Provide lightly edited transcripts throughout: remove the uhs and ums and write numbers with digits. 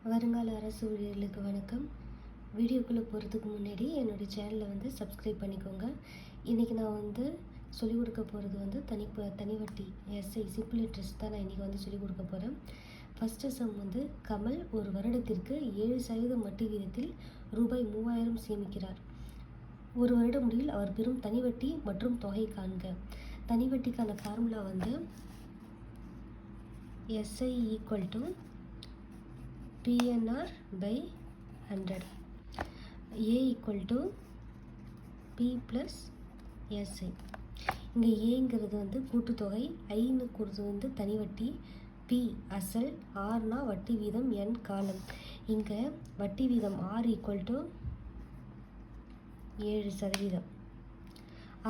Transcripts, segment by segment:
வருங்கால அரசு ஊழியர்களுக்கு வணக்கம். வீடியோக்குள்ளே போகிறதுக்கு முன்னாடி என்னுடைய சேனலை சப்ஸ்கிரைப் பண்ணிக்கோங்க. இன்றைக்கி நான் சொல்லிக் கொடுக்க போகிறது தனி வட்டி எஸ்ஐ சிம்பிள் இன்ட்ரெஸ்ட் தான் நான் இன்றைக்கி சொல்லிக் கொடுக்க போகிறேன். ஃபஸ்ட்டு சம் கமல் ஒரு வருடத்திற்கு 7% வட்டி வீதத்தில் ரூபாய் 3000 சேமிக்கிறார். ஒரு வருட முடிவில் அவர் பெறும் தனி வட்டி மற்றும் தொகை காண்க. தனி வட்டிக்கான formula SI equal to PNR by 100. A equal to P plus SI. இங்கே ஏங்கிறது கூட்டுத்தொகை, ஐன்னு கொடுத்து தனி வட்டி, P அசல், ஆர்னா வட்டி வீதம், N காலம். இங்கே வட்டி வீதம் R ஈக்குவல் டு 7%.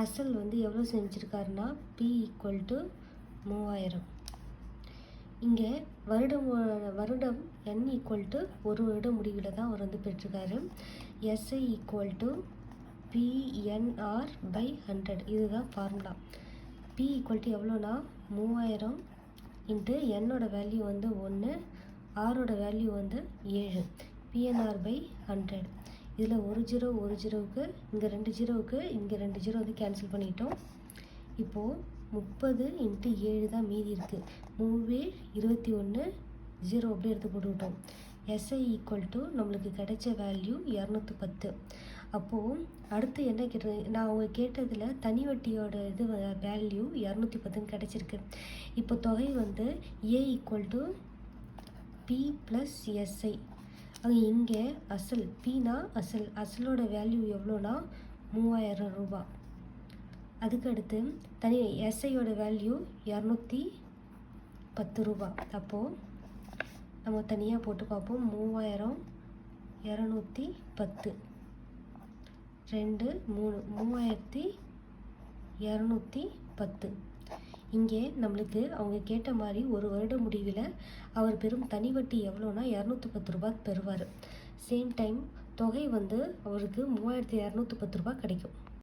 அசல் எவ்வளோ சேமிச்சிருக்காருன்னா P ஈக்குவல் டு 3000. இங்கே வருடம் N ஈக்குவல் டு ஒரு வருட முடிவில் தான் அவர் பெற்றிருக்காரு. SI equal to PNR by 100. இதுதான் ஃபார்முலா. P ஈக்குவல் டு எவ்வளோனா 3000 இன்ட்டு என்னோட வேல்யூ 1, ஆரோட வேல்யூ 7. PNR by 100. இதில் ஒரு ஜீரோவுக்கு இங்கே 2 ஜீரோவுக்கு இங்கே 2 ஜீரோ கேன்சல் பண்ணிட்டோம். இப்போது 30 இன்ட்டு 7 தான் மீதி இருக்குது. 3 21, 0 அப்படியே எடுத்து போட்டுக்கிட்டோம். எஸ்ஐ ஈக்குவல் டு நம்மளுக்கு கிடைச்ச வேல்யூ 210. அப்போது அடுத்து என்ன கேட்டது, நான் அவங்க கேட்டதில் தனி வட்டியோட வேல்யூ 210 கிடச்சிருக்கு. இப்போ தொகை A equal to B plus SI. அங்கே இங்கே அசல் பினா அசலோட வேல்யூ எவ்வளோனா 3000 ரூபா. அதுக்கடுத்து எஸ்ஐயோட வேல்யூ 210 ரூபா. அப்போது நம்ம தனியாக போட்டு பார்ப்போம். 3000 210 2 3 3210. இங்கே நம்மளுக்கு அவங்க கேட்ட மாதிரி ஒரு வருட முடிவில் அவர் பெறும் தனி வட்டி எவ்வளோனா 210 ரூபா பெறுவார். சேம் டைம் தொகை அவருக்கு 3210 ரூபா கிடைக்கும்.